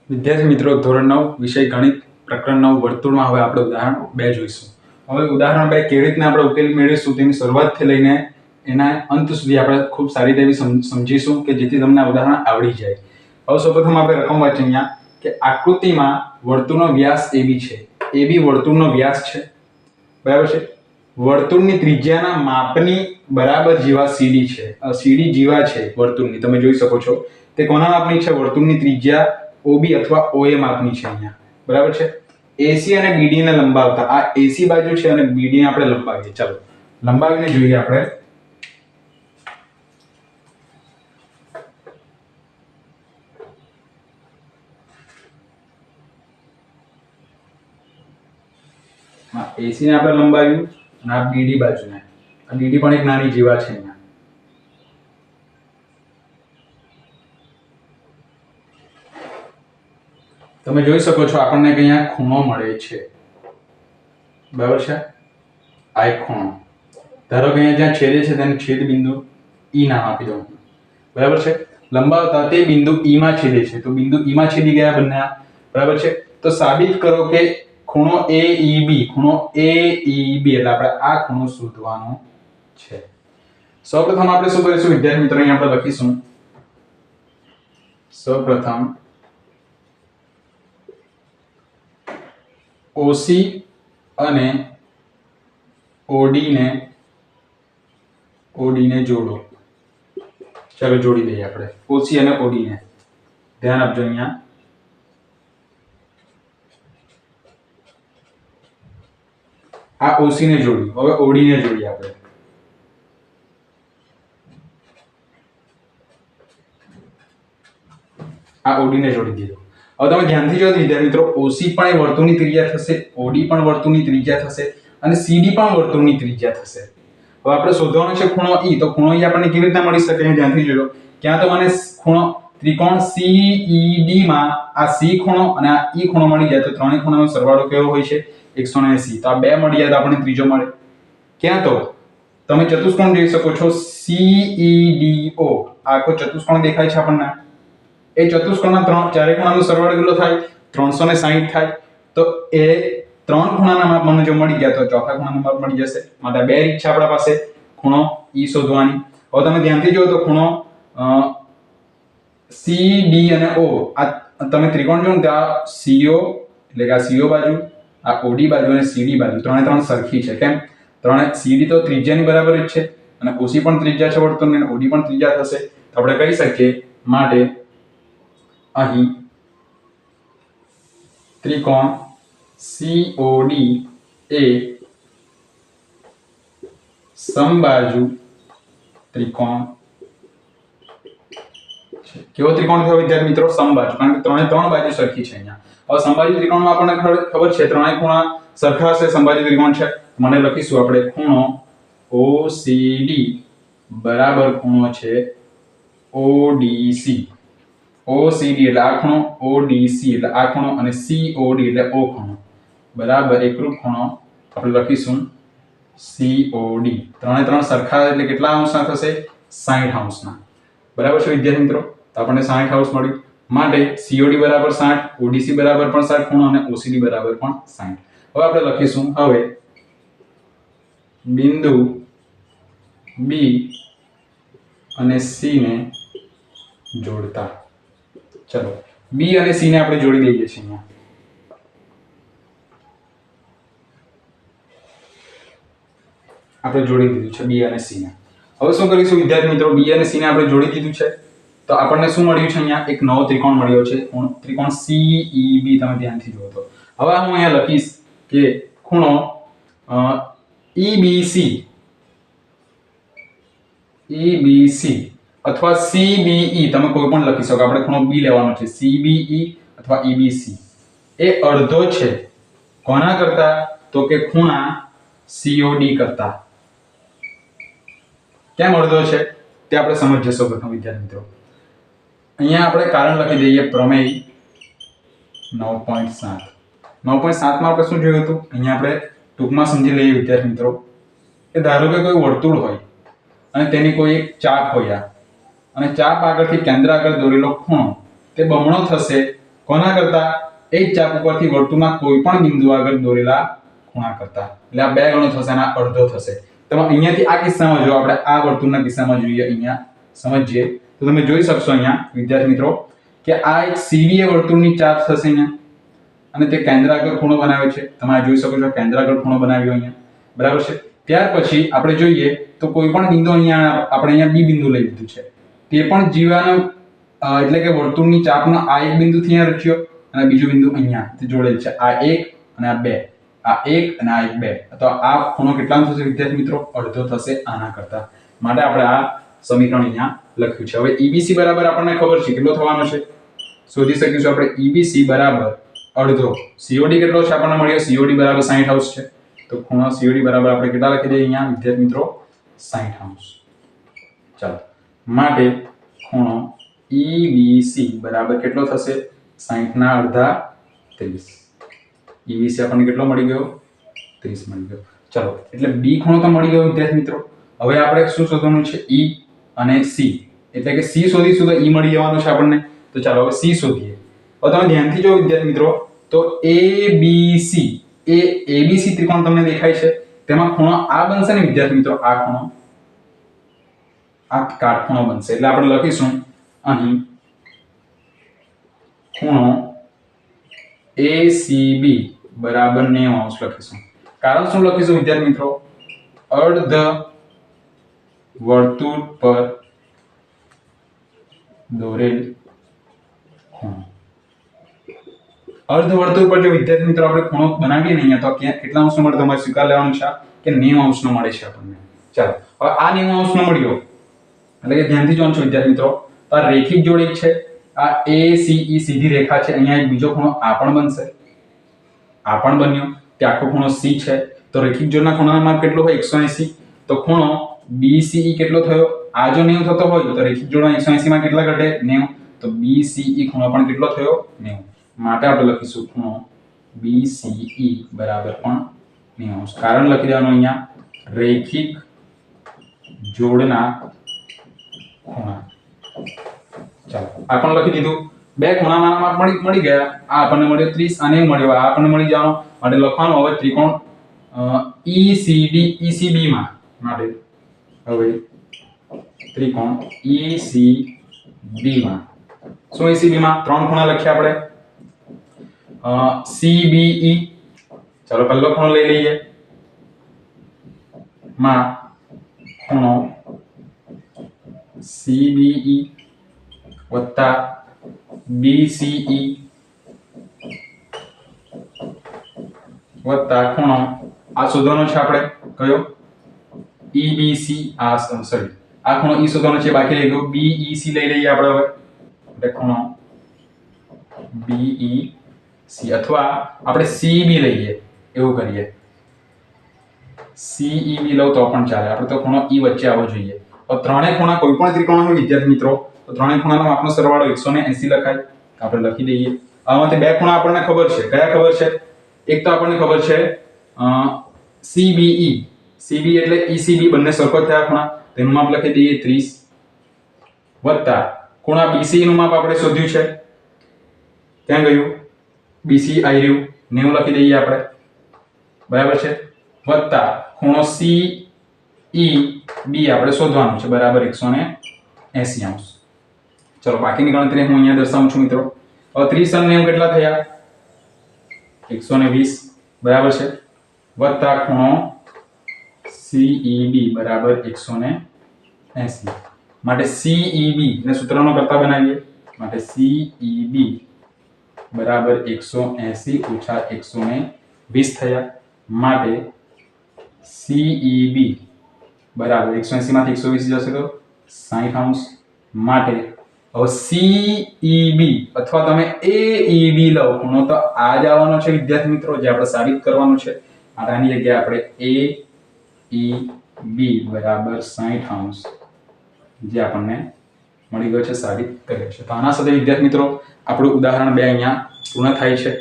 વિદ્યાર્થી મિત્રો, ધોરણ 9 વિષય ગણિત પ્રકરણ 9 વર્તુળમાં હવે આપણે ઉદાહરણ 2 જોઈશું. હવે ઉદાહરણ 2 કેવી રીતના આપણે ઉકેલ મેળવીશું તેની શરૂઆતથી લઈને એના અંત સુધી આપણે ખૂબ સારી રીતે સમજીશું કે જેથી તમને આ ઉદાહરણ આવડી જાય. હવે સૌપ્રથમ આપણે રકમ વાંચીએ અહીંયા કે આકૃતિમાં વર્તુળનો વ્યાસ AB છે. AB વર્તુળનો વ્યાસ છે, બરાબર છે. વર્તુળની ત્રિજ્યાના માપની બરાબર જીવા CD છે. CD જીવા છે વર્તુળની, તમે જોઈ શકો છો. તે કોના માપની છે? વર્તુળની ત્રિજ્યા OB અથવા OA માપની છે અહીંયા, બરાબર છે. AC અને BD ને લંબાવતા આ AC બાજુ છે અને BD ને આપણે લંબાવીએ. ચાલો લંબાવીને જોઈએ આપણે. AC ને આપણે લંબાવ્યું અને આ BD બાજુને. આ BD પણ એક નાની જીવા છે અહીંયા. તમે જોઈ શકો છો આપણને અહીંયા ખૂણો મળે છે, બરાબર છે. આ એક ખૂણો, ધારો કે અહીંયા જ્યાં છેદે છે તેને છેદ બિંદુ E નામ આપી દઉં, બરાબર છે. લંબાવતા તે બિંદુ E માં છેદે છે, તો બિંદુ E માં છેદી ગયા બંને, બરાબર છે. તો સાબિત કરો કે ખૂણો AEB, ખૂણો AEB એટલે આપણે આ ખૂણો શોધવાનો છે. સૌપ્રથમ આપણે શું કરીશું વિદ્યાર્થી મિત્રો? અહીંયા આપણે લખીશું સૌપ્રથમ OC અને OD ને જોડો. ચાલો જોડી દઈએ આપણે OC અને OD ને. ધ્યાન આપજો અહીંયા. આ OC ને જોડ્યું, હવે OD ને જોડીએ આપણે. આ OD ને જોડી દીધું. હવે તમે ધ્યાનથી જોજો વિદ્યાર્થી મિત્રો, OC પણ એ વર્તુળની ત્રિજ્યા થશે, OD પણ વર્તુળની ત્રિજ્યા થશે અને CD પણ વર્તુળની ત્રિજ્યા થશે. હવે આપણે શોધવાનો છે ખૂણો E. તો ખૂણો E આપણને કેવી રીતે મળી શકે? ધ્યાનથી જોજો. ક્યાં તો મને ખૂણો ત્રિકોણ CED માં આ C ખૂણો અને આ E ખૂણો મળી જાય તો ત્રણેય ખૂણાનો સરવાળો કેવો હોય છે? 180. તો આ બે મળી જાય તો આપણને ત્રીજો મળે. ક્યાં તો તમે ચતુષ્કોણ જોઈ શકો છો CEDO. આખો ચતુષ્કોણ દેખાય છે આપણને. એ ચતુષ્કોણના ચારે ખૂણાનો સરવાળો કેટલો થાય? 360 થાય. તો એ ત્રણ ખૂણાના માપ મને જો મળી ગયા તો ચોથા ખૂણાનું માપ મળી જશે. માટે બે રીત છે આપણા પાસે ખૂણો E શોધવાની. હવે તમે ધ્યાનથી જુઓ તો ખૂણો CD અને O, આ તમે ત્રિકોણ જો ને ત્યાં CO એટલે કે આ CO બાજુ, આ OD બાજુ અને CD બાજુ ત્રણ સરખી છે. કેમ? ત્રણે CD તો ત્રિજ્યાની બરાબર જ છે અને OC પણ ત્રિજ્યા છે વર્તુળની અને OD પણ ત્રિજ્યા થશે. તો આપણે કહી શકીએ માટે અહીં ત્રિકોણ COD એ સમબાજુ ત્રિકોણ છે. કેવો ત્રિકોણ થયો વિદ્યાર્થી મિત્રો? સમબાજુ, કારણ કે ત્રણ બાજુ સરખી છે અહીંયા. હવે સમબાજુ ત્રિકોણમાં આપણને ખબર છે ત્રણેય ખૂણા સરખા હશે. સમબાજુ ત્રિકોણ છે, મને લખીશું આપણે ખૂણો OCD બરાબર ખૂણો છે ODC. OCD એટલે આ ખૂણો, ODC એટલે આ ખૂણો અને COD એટલે O ખૂણો બરાબર એકરૂપ ખૂણો આપણે લખીશું COD. ત્રણ સરખા એટલે કેટલા અંશના થશે? 60 અંશના, બરાબર છે વિદ્યાર્થી મિત્રો. તો આપણને 60 અંશ મળ્યું. માટે COD બરાબર 60, ODC બરાબર પણ 60 ખૂણો અને OCD બરાબર પણ 60. હવે આપણે લખીશું હવે બિંદુ B અને C ને જોડતા. ચલો B અને C ને આપણે જોડી દઈએ છીએ અહીંયા. આપણે જોડી દીધું છે B અને C ને. હવે શું કરીશું વિદ્યાર્થી મિત્રો? B અને C ને આપણે જોડી દીધું છે તો આપણને શું મળ્યું છે? અહીંયા એક નવો ત્રિકોણ મળ્યો છે, ત્રિકોણ CEB. તમે ધ્યાનથી જુઓ તો હવે હું અહીંયા લખીશ કે ખૂણો EBC અથવા CBE, તમે કોઈ પણ લખી શકો. આપણે ખૂણો B લેવાનો છે, CBE અથવા EBC એ અડધો છે કોના કરતા? તો કે ખૂણા COD કરતા. કેમ અડધો છે તે આપણે સમજ જશો પ્રથમ વિદ્યાર્થી મિત્રો. અહીંયા આપણે કારણ લખી દઈએ પ્રમેય 9.7. 9.7 માં આપણે શું જોયું હતું? અહીંયા આપણે ટૂંકમાં સમજી લઈએ વિદ્યાર્થી મિત્રો કે ધારો કે કોઈ વર્તુળ હોય અને તેની કોઈ એક ચાપ હોય અને ચાપ આગળથી કેન્દ્ર આગળ દોરેલો ખૂણો તે બમણો થશે કોના કરતા? એ જ ચાપ ઉપરથી વર્તુળના કોઈ પણ બિંદુ આગળ દોરેલા ખૂણા કરતા. એટલે આ 2 ગણો થશે અને આ અડધો થશે. તો અહીંયાથી આ કિસ્સામાં જો આપણે આ વર્તુળના કિસ્સામાં જોઈએ, અહીંયા સમજીએ તો તમે જોઈ શકશો અહીંયા વિદ્યાર્થી મિત્રો કે આ એક CD એ વર્તુળની ચાપ થશે અહીંયા અને તે કેન્દ્ર આગળ ખૂણો બનાવે છે. તમે આ જોઈ શકો છો, કેન્દ્ર આગળ ખૂણો બનાવ્યો અહીંયા, બરાબર છે. ત્યાર પછી આપણે જોઈએ તો કોઈ પણ બિંદુ અહીંયા આપણે અહીંયા B બિંદુ લઈ લીધું છે. તે પણ જીવાનો એટલે કે વર્તુળની ચાપનો આ એક બિંદુથી અહીંયા રચ્યો અને બીજું બિંદુ અહીંયા તે જોડેલ છે. આ 1 અને આ 2, આ 1 અને આ 1 2. તો આ ખૂણો કેટલાનો થશે વિદ્યાર્થી મિત્રો? અડધો થશે આના કરતા. માટે આપણે આ સમીકરણ અહીંયા લખ્યું છે. હવે EBC બરાબર આપણને ખબર છે કેટલો થવાનો છે, શોધી શકીશું આપણે. EBC બરાબર અડધો. COD કેટલો છે આપણને મળ્યો? COD બરાબર 60° છે. તો ખૂણો COD બરાબર આપણે કેટલા લખી દઈએ અહીંયા વિદ્યાર્થી મિત્રો? 60°. ચાલો, માટે ખૂણો EBC બરાબર કેટલો થશે? 60 ના અડધા 30. EBC આપણને કેટલો મળી ગયો? 30 મળી ગયો. ચલો, એટલે B ખૂણો તો મળી ગયો વિદ્યાર્થી મિત્રો. હવે આપણે શું શોધવાનું છે? E અને C. એટલે કે C શોધીશું તો E મળી જવાનું છે આપણને. તો ચાલો હવે C શોધીએ. હવે તમે ધ્યાનથી જો વિદ્યાર્થી મિત્રો, તો ABC એ ABC ત્રિકોણ તમને દેખાય છે, તેમાં ખૂણો આ બનશે ને વિદ્યાર્થી મિત્રો, આ ખૂણો, આ કાટખૂણો બનશે. એટલે આપણે લખીશું અહીં ખૂણો ACB બરાબર 90° લખીશું. કારણ શું લખીશું વિદ્યાર્થી મિત્રો? અર્ધ વર્તુળ પર દોરેલ ખૂણો. અર્ધ વર્તુળ પર જો વિદ્યાર્થી મિત્રો આપણે ખૂણો બનાવીએ ને અહીંયા, તો કેટલા અંશનો મળે? તમારે સ્વીકાર લેવાનું છે કે 90° મળે છે આપણને. ચાલો, હવે આ 90° મળ્યો એટલે કે ધ્યાનથી જોવાનું છે વિદ્યાર્થી મિત્રો, તો આ રેખિક જોડી છે. આ ACE સીધી રેખા છે. અહીંયા એક બીજો ખૂણો આ પણ બનશે, આ પણ બન્યો. તે આખો ખૂણો C છે. તો રેખિક જોડના ખૂણાનો માપ કેટલો હોય? 180. તો ખૂણો BCE કેટલો થયો? આ જો 90 થતો હોય તો રેખિક જોડનો 180 માં કેટલા ઘટે? 90. તો BCE ખૂણો પણ કેટલો થયો? 90. માટે આપણે લખીશું ખૂણો BCE બરાબર પણ 90°. કારણ લખી દેવાનું અહીંયા, રેખિક જોડના ખૂણા. ચાલો, આ પણ લખી દીધું. 2 ખૂણાના માપ મળી ગયા. આ આપણને મળ્યો 30 અને મળ્યો આ આપણને મળી જવાનો. માટે લખવાનું હવે ત્રિકોણ ECB માં. માટે હવે ત્રિકોણ ECB માં. શું ECB માં? 3 ખૂણા લખ્યા આપણે. CBE. ચાલો, પહેલો ખૂણો લઈ લઈએ. માં ખૂણો CBE વત્તા BCE વત્તા ખૂણો આ શોધવાનો છે આપણે કયો? EBC. આ ખૂણો E શોધવાનો છે, બાકી રહી ગયો BEC. લઈ લઈએ આપણે હવે. એટલે ખૂણો BEC અથવા આપણે CEB લઈએ, એવું કરીએ. CEB લઉં તો પણ ચાલે, આપણે તો ખૂણો E વચ્ચે આવવો જોઈએ. તો ત્રણેય ખૂણા કોઈ પણ ત્રિકોણ હોય વિદ્યાર્થી મિત્રો, તો ત્રણેય ખૂણાનો માપનો સરવાળો 180 લખાય. આપણે લખી દઈએ. આમાંથી 2 ખૂણા આપણને ખબર છે. કયા ખબર છે? એક તો આપણને ખબર છે CBE. CBE એટલે ECB, બંને સરખો થયા ખૂણા, તેનું માપ લખી દઈએ 30 વત્તા ખૂણા BCE નું માપ આપણે શોધ્યું છે. ક્યાં ગયું? BCE આવી રહ્યું, 90 લખી દઈએ આપણે, બરાબર છે. વત્તા ખૂણો CEB આપણે શોધવાનું છે, બરાબર 180°. ચલો, બાકીની ગણતરી હું અહીંયા દર્શાવું છું મિત્રો. હવે 30 અને 90 કેટલા થયા? 120, બરાબર છે. વત્તા ખૂણો CEB બરાબર 180. માટે CEB ને સૂત્રનો કરતા બનાવીએ. માટે CEB બરાબર 180 ઓછા 120 થયા. માટે CEB બરાબર 180 માંથી 120 જશે તો 60°. માટે હવે CEB અથવા તમે AEB લો ખૂણો તો આ જ આવવાનો છે વિદ્યાર્થી મિત્રો, જે આપણે સાબિત કરવાનું છે. આની જગ્યાએ આપણે AEB બરાબર 60°, જે આપણને મળી ગયો છે, સાબિત કર્યો છે. તો આના સાથે વિદ્યાર્થી મિત્રો આપણું ઉદાહરણ 2 અહીંયા પૂર્ણ થાય છે.